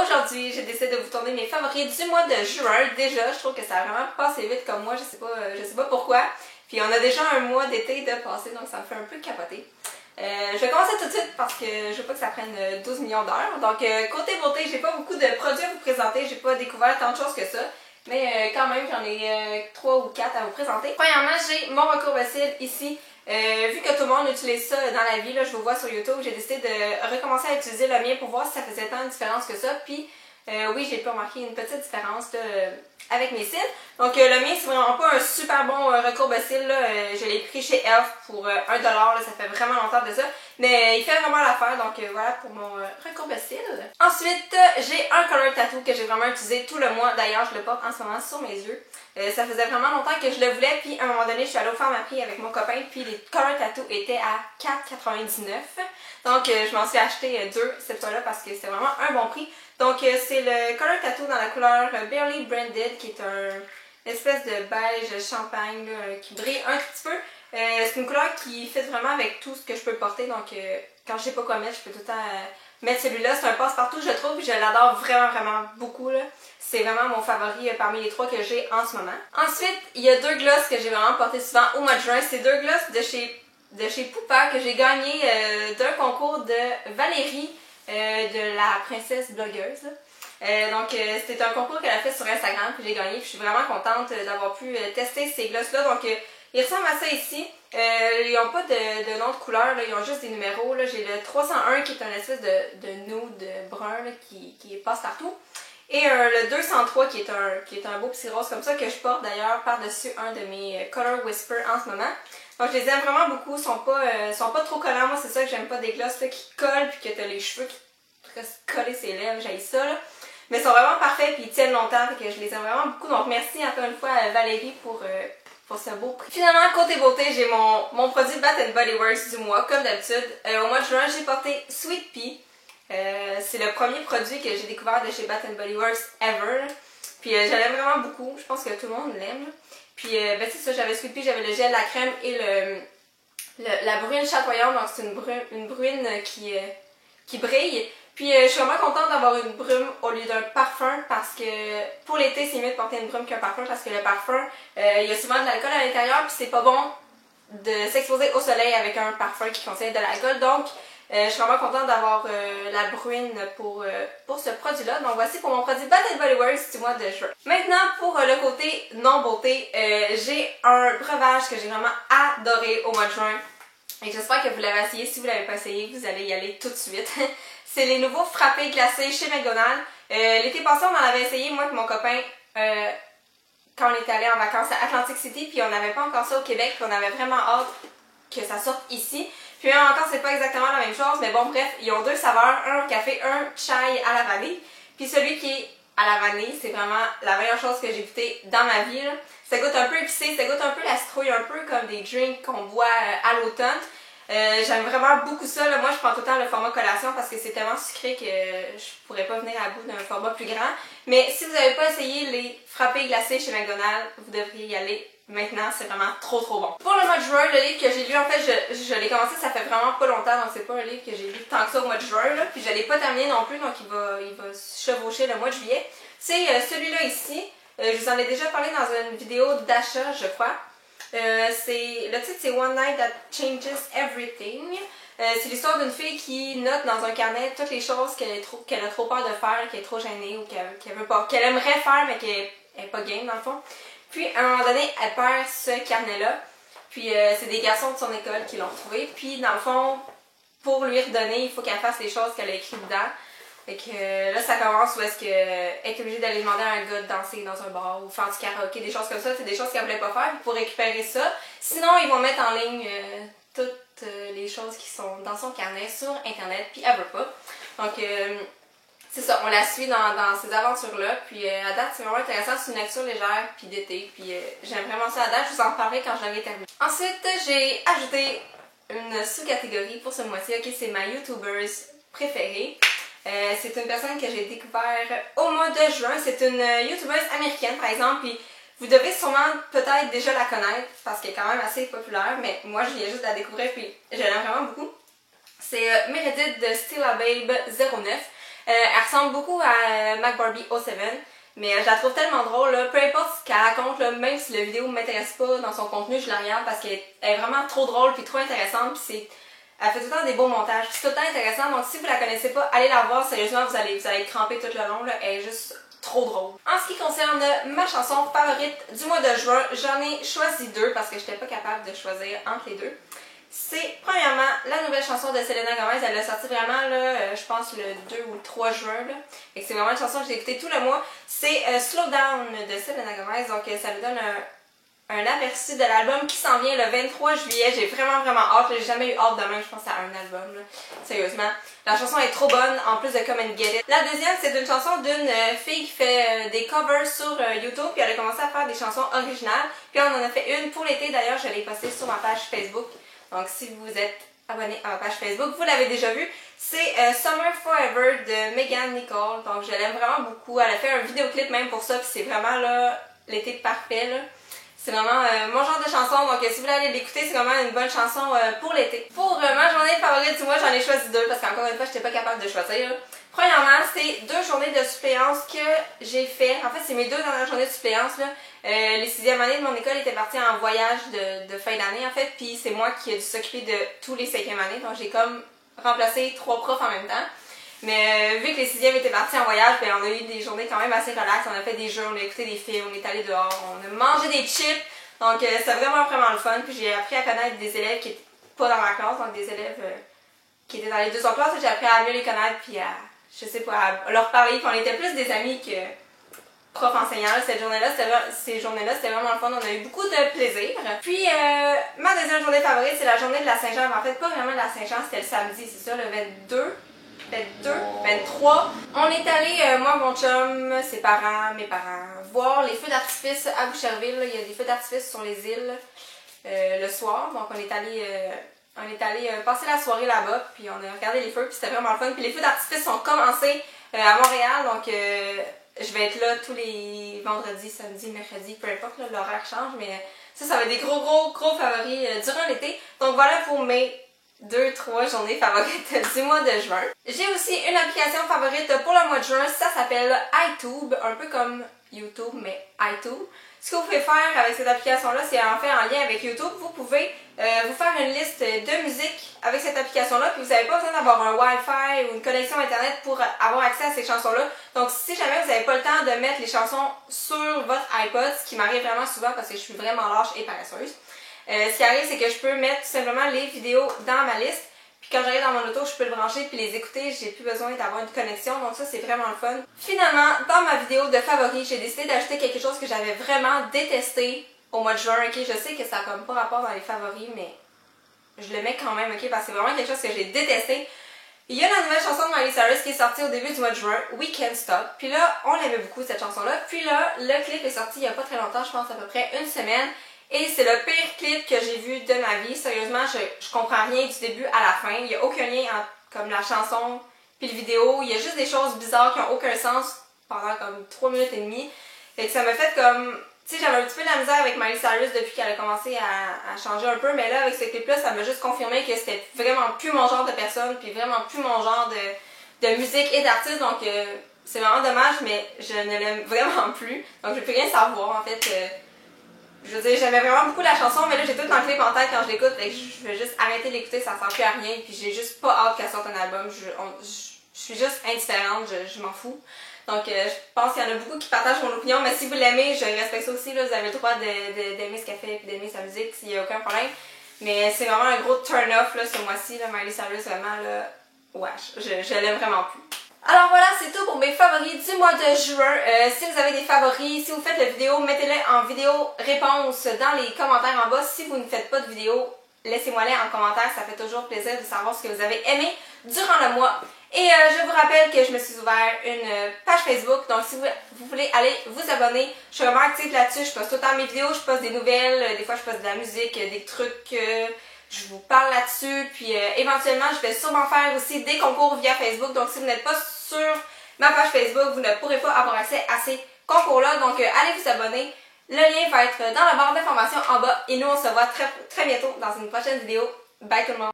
aujourd'hui, j'ai décidé de vous tourner mes favoris du mois de juin. Déjà, je trouve que ça a vraiment passé vite comme moi, je sais pas pourquoi. Puis on a déjà un mois d'été de passé, donc ça me fait un peu capoter. Je vais commencer tout de suite parce que je veux pas que ça prenne 12 millions d'heures. Donc côté beauté, j'ai pas beaucoup de produits à vous présenter, j'ai pas découvert tant de choses que ça. Mais quand même, j'en ai 3 ou 4 à vous présenter. Premièrement, j'ai mon recourbe-cils ici. Vu que tout le monde utilise ça dans la vie, là, je vous vois sur YouTube, j'ai décidé de recommencer à utiliser le mien pour voir si ça faisait tant de différence que ça. Puis oui, j'ai pu remarquer une petite différence là, avec mes cils. Donc le mien, c'est vraiment pas un super bon recourbe-cils. Je l'ai pris chez Elf pour 1$, là, ça fait vraiment longtemps de ça. Mais il fait vraiment l'affaire, donc voilà pour mon recourbe-cils. Ensuite, j'ai un color tattoo que j'ai vraiment utilisé tout le mois. D'ailleurs, je le porte en ce moment sur mes yeux. Ça faisait vraiment longtemps que je le voulais, puis à un moment donné, je suis allée au Pharmaprix avec mon copain, puis les color tattoos étaient à 4,99$. Donc je m'en suis acheté 2 cette fois-là parce que c'était vraiment un bon prix. Donc c'est le color tattoo dans la couleur Barely Branded, qui est une espèce de beige champagne là, qui brille un petit peu. C'est une couleur qui fit vraiment avec tout ce que je peux porter, donc quand je sais pas quoi mettre, je peux tout le temps mettre celui-là. C'est un passe-partout, je trouve, puis je l'adore vraiment beaucoup. C'est vraiment mon favori parmi les 3 que j'ai en ce moment. Ensuite, il y a 2 glosses que j'ai vraiment porté souvent au mois de juin. C'est 2 glosses de chez Poupa que j'ai gagné d'un concours de Valérie, de la princesse blogueuse. Donc c'était un concours qu'elle a fait sur Instagram que j'ai gagné, puis je suis vraiment contente d'avoir pu tester ces glosses-là. Donc ils ressemblent à ça ici. Ils n'ont pas de nom de couleur, là, ils ont juste des numéros. J'ai le 301 qui est un espèce de nude brun là, qui passe partout. Et le 203 qui est un beau petit rose comme ça que je porte d'ailleurs par-dessus un de mes Color Whisper en ce moment. Donc je les aime vraiment beaucoup, ils sont pas trop collants. Moi c'est ça que j'aime pas des glosses là, qui collent puis que t'as les cheveux qui restent collés ses lèvres, j'haïs ça là. Mais ils sont vraiment parfaits puis ils tiennent longtemps, fait que je les aime vraiment beaucoup. Donc merci encore une fois à Valérie pour ce beau prix. Finalement, côté beauté, j'ai mon produit Bath & Body Works du mois, comme d'habitude. Au mois de juin, j'ai porté Sweet Pea. C'est le premier produit que j'ai découvert de chez Bath & Body Works ever. Puis je l'aime vraiment beaucoup, je pense que tout le monde l'aime. Puis ben c'est ça, j'avais Sweet Pea, j'avais le gel, la crème et la brune chatoyante. Donc c'est une brune qui brille. Puis je suis vraiment contente d'avoir une brume au lieu d'un parfum parce que pour l'été c'est mieux de porter une brume qu'un parfum parce que le parfum, il y a souvent de l'alcool à l'intérieur puis c'est pas bon de s'exposer au soleil avec un parfum qui contient de l'alcool. Donc je suis vraiment contente d'avoir la brune pour ce produit-là. Donc voici pour mon produit Bath & Body Works du mois de juin. Maintenant pour le côté non beauté, j'ai un breuvage que j'ai vraiment adoré au mois de juin. Et j'espère que vous l'avez essayé. Si vous ne l'avez pas essayé, vous allez y aller tout de suite. C'est les nouveaux frappés glacés chez McDonald's. L'été passé, on en avait essayé, moi et mon copain, quand on était allé en vacances à Atlantic City. Puis on n'avait pas encore ça au Québec. Puis on avait vraiment hâte que ça sorte ici. Puis même encore, c'est pas exactement la même chose. Mais bon, bref, ils ont 2 saveurs. Un au café, un chai à la vanille. Puis celui qui est à la vanille, c'est vraiment la meilleure chose que j'ai goûté dans ma vie. Là. Ça goûte un peu épicé, ça goûte un peu la citrouille, un peu comme des drinks qu'on boit à l'automne. J'aime vraiment beaucoup ça. Là. Moi, je prends tout le temps le format collation parce que c'est tellement sucré que je pourrais pas venir à bout d'un format plus grand. Mais si vous n'avez pas essayé les frappés glacés chez McDonald's, vous devriez y aller maintenant. C'est vraiment trop bon. Pour le mois de juin, le livre que j'ai lu, en fait, je l'ai commencé, ça fait vraiment pas longtemps. Donc c'est pas un livre que j'ai lu tant que ça au mois de juin. Là. Puis je l'ai pas terminé non plus, donc il va chevaucher le mois de juillet. C'est celui-là ici. Je vous en ai déjà parlé dans une vidéo d'achat, je crois. Le titre c'est One Night That Changes Everything. C'est l'histoire d'une fille qui note dans un carnet toutes les choses qu'elle a trop peur de faire, qu'elle est trop gênée ou qu'elle veut pas, qu'elle aimerait faire mais qu'elle est pas game dans le fond. Puis à un moment donné, elle perd ce carnet-là. Puis c'est des garçons de son école qui l'ont trouvé. Puis dans le fond, pour lui redonner, il faut qu'elle fasse les choses qu'elle a écrites dedans. Fait que là, ça commence où est-ce qu'elle est obligée d'aller demander à un gars de danser dans un bar ou faire du karaoké, des choses comme ça. C'est des choses qu'elle voulait pas faire pour récupérer ça. Sinon, ils vont mettre en ligne toutes les choses qui sont dans son carnet sur Internet, puis elle veut pas. Donc, c'est ça, on la suit dans ces aventures-là. Puis à date, c'est vraiment intéressant. C'est une lecture légère, puis d'été. Puis j'aime vraiment ça à date. Je vous en parlerai quand je l'aurai terminé. Ensuite, j'ai ajouté une sous-catégorie pour ce mois-ci. Ok, c'est ma YouTubers préférée. C'est une personne que j'ai découvert au mois de juin. C'est une YouTubeuse américaine, par exemple. Puis vous devez sûrement peut-être déjà la connaître parce qu'elle est quand même assez populaire. Mais moi, je viens juste de la découvrir puis je l'aime vraiment beaucoup. C'est Meredith de Still a Babe 09. Elle ressemble beaucoup à Mac Barbie 07. Mais je la trouve tellement drôle, là. Peu importe ce qu'elle raconte, là, même si la vidéo ne m'intéresse pas dans son contenu, je la regarde parce qu'elle est vraiment trop drôle puis trop intéressante. Puis elle fait tout le temps des beaux montages. C'est tout le temps intéressant. Donc si vous la connaissez pas, allez la voir. Sérieusement, vous allez être crampé tout le long. Là. Elle est juste trop drôle. En ce qui concerne ma chanson favorite du mois de juin, j'en ai choisi deux parce que je n'étais pas capable de choisir entre les deux. C'est premièrement la nouvelle chanson de Selena Gomez. Elle l'a sortie vraiment là, je pense le 2 ou le 3 juin. Et c'est vraiment une chanson que j'ai écoutée tout le mois. C'est Slow Down de Selena Gomez. Donc ça nous donne un aperçu de l'album qui s'en vient le 23 juillet. J'ai vraiment hâte. J'ai jamais eu hâte de même, je pense, à un album. Là. Sérieusement. La chanson est trop bonne, en plus de Come and Get It. La deuxième, c'est une chanson d'une fille qui fait des covers sur YouTube. Puis elle a commencé à faire des chansons originales. Puis on en a fait une pour l'été. D'ailleurs, je l'ai postée sur ma page Facebook. Donc si vous êtes abonné à ma page Facebook, vous l'avez déjà vu. C'est Summer Forever de Megan Nicole. Donc je l'aime vraiment beaucoup. Elle a fait un vidéoclip même pour ça. Puis c'est vraiment là l'été parfait. Là. C'est vraiment mon genre de chanson, donc si vous voulez aller l'écouter, c'est vraiment une bonne chanson pour l'été. Pour ma journée favorite du mois, j'en ai choisi deux parce qu'encore une fois, je n'étais pas capable de choisir. Premièrement, c'est 2 journées de suppléance que j'ai fait. En fait, c'est mes 2 dernières journées de suppléance. Là. Les 6e années de mon école étaient partis en voyage de fin d'année, en fait, puis c'est moi qui ai dû s'occuper de tous les 5e années, donc j'ai comme remplacé 3 profs en même temps. Mais vu que les 6e étaient partis en voyage, ben, on a eu des journées quand même assez relax. On a fait des jeux, on a écouté des films, on est allé dehors, on a mangé des chips. Donc c'était vraiment le fun. Puis j'ai appris à connaître des élèves qui n'étaient pas dans ma classe, donc des élèves qui étaient dans les 2 autres classes. J'ai appris à mieux les connaître puis à, je sais pas, à leur parler. Puis on était plus des amis que prof-enseignant. Ces journées-là, c'était vraiment le fun. On a eu beaucoup de plaisir. Puis ma deuxième journée favorite, c'est la journée de la Saint-Jean. En fait, pas vraiment de la Saint-Jean, c'était le samedi, c'est ça, le 22. 23. On est allé, moi, mon chum, ses parents, mes parents, voir les feux d'artifice à Boucherville. Là. Il y a des feux d'artifice sur les îles le soir. Donc on est allé passer la soirée là-bas. Puis on a regardé les feux. Puis c'était vraiment le fun. Puis les feux d'artifice ont commencé à Montréal. Donc je vais être là tous les vendredis, samedis, mercredis, peu importe, l'horaire change. Mais ça va être des gros favoris durant l'été. Donc voilà pour mes 2-3 journées favorites du mois de juin. J'ai aussi une application favorite pour le mois de juin, ça s'appelle iTube, un peu comme YouTube, mais iTube. Ce que vous pouvez faire avec cette application-là, c'est en fait en lien avec YouTube, vous pouvez vous faire une liste de musique avec cette application-là, puis vous n'avez pas besoin d'avoir un Wi-Fi ou une connexion Internet pour avoir accès à ces chansons-là. Donc si jamais vous n'avez pas le temps de mettre les chansons sur votre iPod, ce qui m'arrive vraiment souvent parce que je suis vraiment lâche et paresseuse, ce qui arrive, c'est que je peux mettre tout simplement les vidéos dans ma liste. Puis quand j'arrive dans mon auto, je peux le brancher puis les écouter. J'ai plus besoin d'avoir une connexion. Donc ça, c'est vraiment le fun. Finalement, dans ma vidéo de favoris, j'ai décidé d'ajouter quelque chose que j'avais vraiment détesté au mois de juin. Ok, je sais que ça n'a comme pas rapport dans les favoris, mais je le mets quand même, ok, parce que c'est vraiment quelque chose que j'ai détesté. Il y a la nouvelle chanson de Miley Cyrus qui est sortie au début du mois de juin, We Can't Stop. Puis là, on l'aimait beaucoup cette chanson-là. Puis là, le clip est sorti il n'y a pas très longtemps, je pense à peu près une semaine. Et c'est le pire clip que j'ai vu de ma vie. Sérieusement, je comprends rien du début à la fin. Il n'y a aucun lien entre comme la chanson puis le vidéo. Il y a juste des choses bizarres qui n'ont aucun sens pendant comme 3 minutes et demie. Et que ça m'a fait comme... Tu sais, j'avais un petit peu de la misère avec Miley Cyrus depuis qu'elle a commencé à changer un peu. Mais là, avec ce clip-là, ça m'a juste confirmé que c'était vraiment plus mon genre de personne. Puis vraiment plus mon genre de musique et d'artiste. Donc c'est vraiment dommage, mais je ne l'aime vraiment plus. Donc je ne peux rien savoir en fait. Je veux dire, j'aimais vraiment beaucoup la chanson, mais là j'ai tout dans le clip en tête quand je l'écoute, et je vais juste arrêter de l'écouter, ça sert plus à rien, puis j'ai juste pas hâte qu'elle sorte un album, je suis juste indifférente, je m'en fous. Donc je pense qu'il y en a beaucoup qui partagent mon opinion, mais si vous l'aimez, je respecte ça aussi, là, vous avez le droit d'aimer ce qu'elle fait et d'aimer sa musique, s'il n'y a aucun problème. Mais c'est vraiment un gros turn-off ce mois-ci, Miley Cyrus, vraiment, là, wesh, je l'aime vraiment plus. Alors voilà, c'est tout pour mes favoris du mois de juin. Si vous avez des favoris, si vous faites la vidéo, mettez-les en vidéo réponse dans les commentaires en bas. Si vous ne faites pas de vidéo, laissez-moi-les en commentaire. Ça fait toujours plaisir de savoir ce que vous avez aimé durant le mois. Et je vous rappelle que je me suis ouvert une page Facebook. Donc si vous voulez aller vous abonner, je suis vraiment active là-dessus. Je poste tout le temps mes vidéos, je poste des nouvelles, des fois je poste de la musique, des trucs... je vous parle là-dessus, puis éventuellement, je vais sûrement faire aussi des concours via Facebook. Donc, si vous n'êtes pas sur ma page Facebook, vous ne pourrez pas avoir accès à ces concours-là. Donc, allez vous abonner. Le lien va être dans la barre d'informations en bas. Et nous, on se voit très bientôt dans une prochaine vidéo. Bye tout le monde!